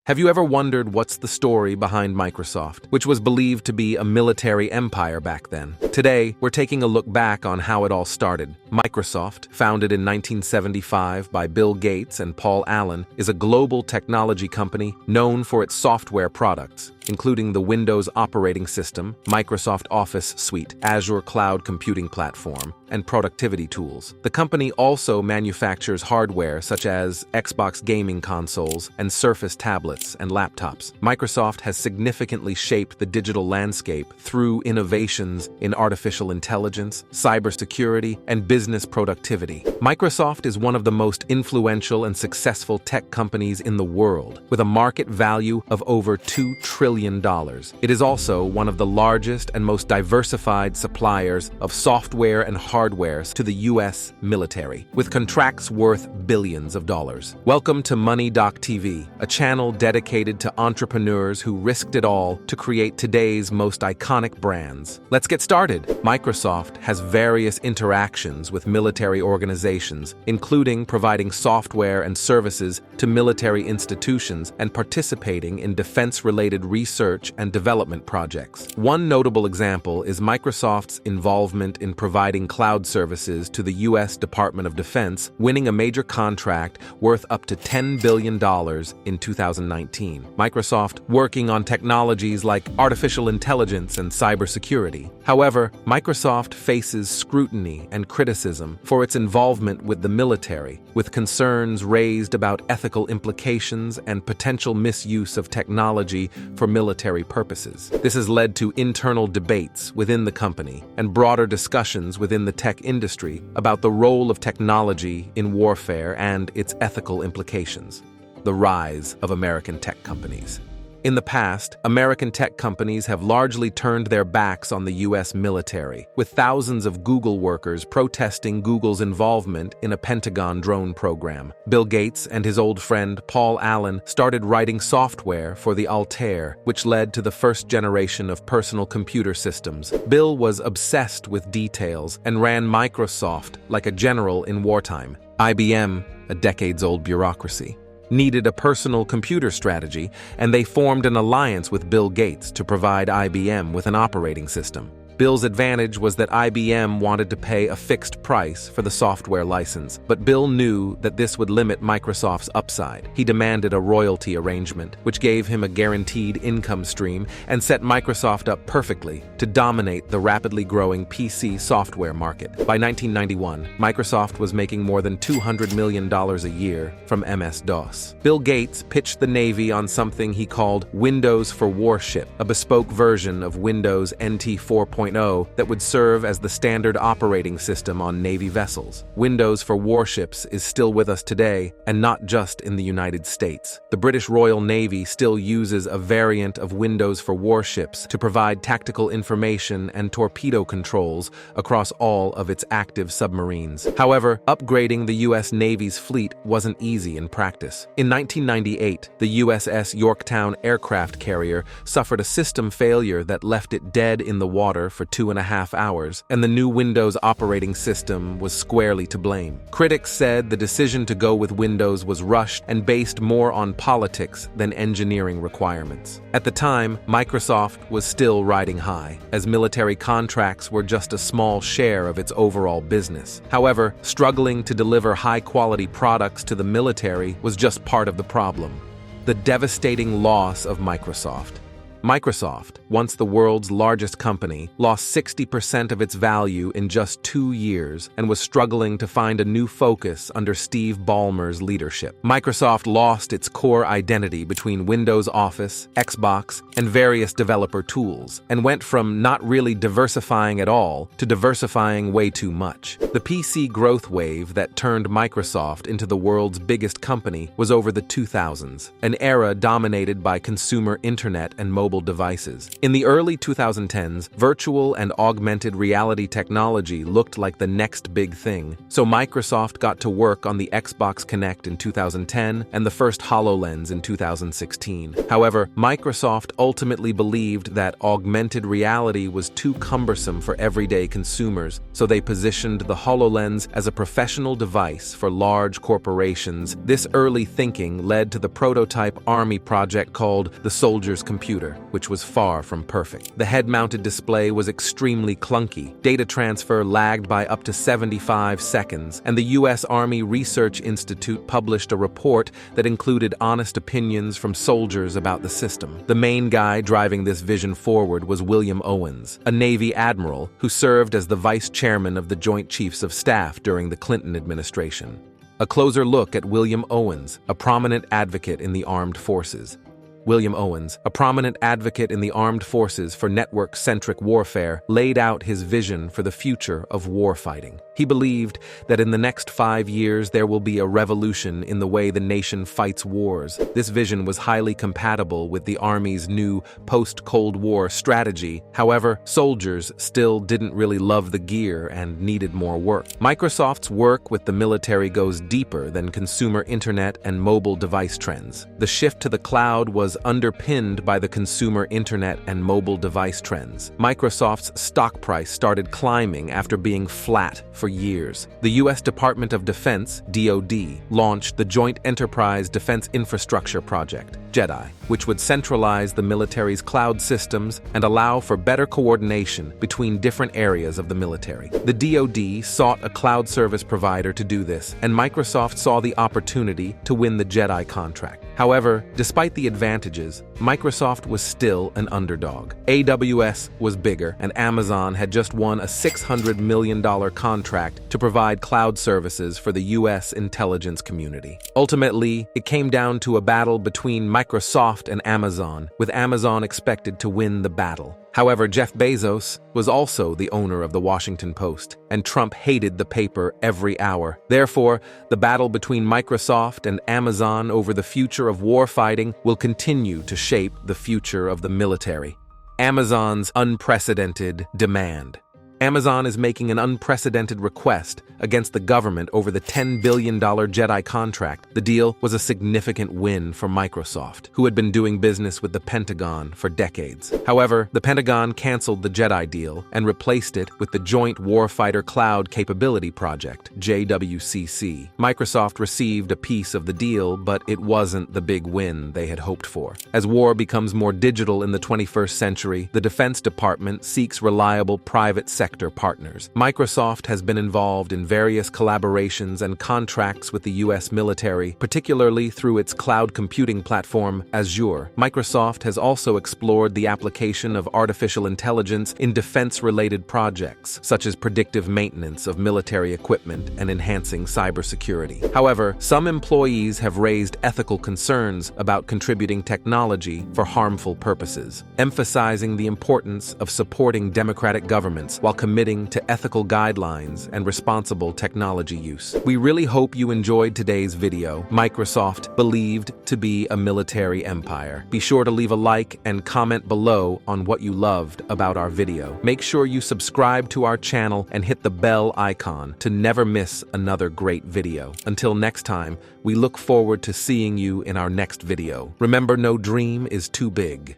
Have you ever wondered what's the story behind Microsoft, which was believed to be a military empire back then? Today, we're taking a look back on how it all started. Microsoft, founded in 1975 by Bill Gates and Paul Allen, is a global technology company known for its software products, including the Windows operating system, Microsoft Office Suite, Azure Cloud Computing Platform, and productivity tools. The company also manufactures hardware such as Xbox gaming consoles and Surface tablets and laptops. Microsoft has significantly shaped the digital landscape through innovations in artificial intelligence, cybersecurity, and business productivity. Microsoft is one of the most influential and successful tech companies in the world, with a market value of over $2 trillion. It is also one of the largest and most diversified suppliers of software and hardware to the U.S. military, with contracts worth billions of dollars. Welcome to Money Doc TV, a channel dedicated to entrepreneurs who risked it all to create today's most iconic brands. Let's get started. Microsoft has various interactions with military organizations, including providing software and services to military institutions and participating in defense-related research and development projects. One notable example is Microsoft's involvement in providing cloud services to the U.S. Department of Defense, winning a major contract worth up to $10 billion in 2019. Microsoft working on technologies like artificial intelligence and cybersecurity. However, Microsoft faces scrutiny and criticism for its involvement with the military, with concerns raised about ethical implications and potential misuse of technology for military purposes. This has led to internal debates within the company and broader discussions within the tech industry about the role of technology in warfare and its ethical implications. The rise of American tech companies. In the past, American tech companies have largely turned their backs on the U.S. military, with thousands of Google workers protesting Google's involvement in a Pentagon drone program. Bill Gates and his old friend Paul Allen started writing software for the Altair, which led to the first generation of personal computer systems. Bill was obsessed with details and ran Microsoft like a general in wartime. IBM, a decades-old bureaucracy, needed a personal computer strategy, and they formed an alliance with Bill Gates to provide IBM with an operating system. Bill's advantage was that IBM wanted to pay a fixed price for the software license, but Bill knew that this would limit Microsoft's upside. He demanded a royalty arrangement, which gave him a guaranteed income stream and set Microsoft up perfectly to dominate the rapidly growing PC software market. By 1991, Microsoft was making more than $200 million a year from MS-DOS. Bill Gates pitched the Navy on something he called Windows for Warship, a bespoke version of Windows NT 4.0 that would serve as the standard operating system on Navy vessels. Windows for Warships is still with us today, and not just in the United States. The British Royal Navy still uses a variant of Windows for Warships to provide tactical information and torpedo controls across all of its active submarines. However, upgrading the U.S. Navy's fleet wasn't easy in practice. In 1998, the USS Yorktown aircraft carrier suffered a system failure that left it dead in the water for 2.5 hours, and the new Windows operating system was squarely to blame. Critics said the decision to go with Windows was rushed and based more on politics than engineering requirements. At the time, Microsoft was still riding high, as military contracts were just a small share of its overall business. However, struggling to deliver high-quality products to the military was just part of the problem. The devastating loss of Microsoft. Microsoft, once the world's largest company, lost 60% of its value in just 2 years and was struggling to find a new focus under Steve Ballmer's leadership. Microsoft lost its core identity between Windows Office, Xbox, and various developer tools, and went from not really diversifying at all to diversifying way too much. The PC growth wave that turned Microsoft into the world's biggest company was over the 2000s, an era dominated by consumer internet and mobile mobile devices. In the early 2010s, virtual and augmented reality technology looked like the next big thing, so Microsoft got to work on the Xbox Kinect in 2010 and the first HoloLens in 2016. However, Microsoft ultimately believed that augmented reality was too cumbersome for everyday consumers, so they positioned the HoloLens as a professional device for large corporations. This early thinking led to the prototype Army project called the Soldier's Computer, which was far from perfect. The head-mounted display was extremely clunky, data transfer lagged by up to 75 seconds, and the U.S. Army Research Institute published a report that included honest opinions from soldiers about the system. The main guy driving this vision forward was William Owens, a Navy admiral who served as the vice chairman of the Joint Chiefs of Staff during the Clinton administration. A closer look at William Owens, a prominent advocate in the armed forces. William Owens, a prominent advocate in the armed forces for network-centric warfare, laid out his vision for the future of warfighting. He believed that in the next 5 years there will be a revolution in the way the nation fights wars. This vision was highly compatible with the Army's new post-Cold War strategy. However, soldiers still didn't really love the gear and needed more work. Microsoft's work with the military goes deeper than consumer internet and mobile device trends. The shift to the cloud was underpinned by the consumer internet and mobile device trends. Microsoft's stock price started climbing after being flat for years. The U.S. Department of Defense, DoD, launched the Joint Enterprise Defense Infrastructure Project, JEDI, which would centralize the military's cloud systems and allow for better coordination between different areas of the military. The DoD sought a cloud service provider to do this, and Microsoft saw the opportunity to win the JEDI contract. However, despite the advantages, Microsoft was still an underdog. AWS was bigger, and Amazon had just won a $600 million contract to provide cloud services for the U.S. intelligence community. Ultimately, it came down to a battle between Microsoft and Amazon, with Amazon expected to win the battle. However, Jeff Bezos was also the owner of the Washington Post, and Trump hated the paper every hour. Therefore, the battle between Microsoft and Amazon over the future of warfighting will continue to shape the future of the military. Amazon's unprecedented demand. Amazon is making an unprecedented request against the government over the $10 billion JEDI contract. The deal was a significant win for Microsoft, who had been doing business with the Pentagon for decades. However, the Pentagon canceled the JEDI deal and replaced it with the Joint Warfighter Cloud Capability Project, JWCC. Microsoft received a piece of the deal, but it wasn't the big win they had hoped for. As war becomes more digital in the 21st century, the Defense Department seeks reliable private sector partners. Microsoft has been involved in various collaborations and contracts with the U.S. military, particularly through its cloud computing platform, Azure. Microsoft has also explored the application of artificial intelligence in defense-related projects, such as predictive maintenance of military equipment and enhancing cybersecurity. However, some employees have raised ethical concerns about contributing technology for harmful purposes, emphasizing the importance of supporting democratic governments while committing to ethical guidelines and responsible technology use. We really hope you enjoyed today's video. Microsoft believed to be a military empire. Be sure to leave a like and comment below on what you loved about our video. Make sure you subscribe to our channel and hit the bell icon to never miss another great video. Until next time, we look forward to seeing you in our next video. Remember, no dream is too big.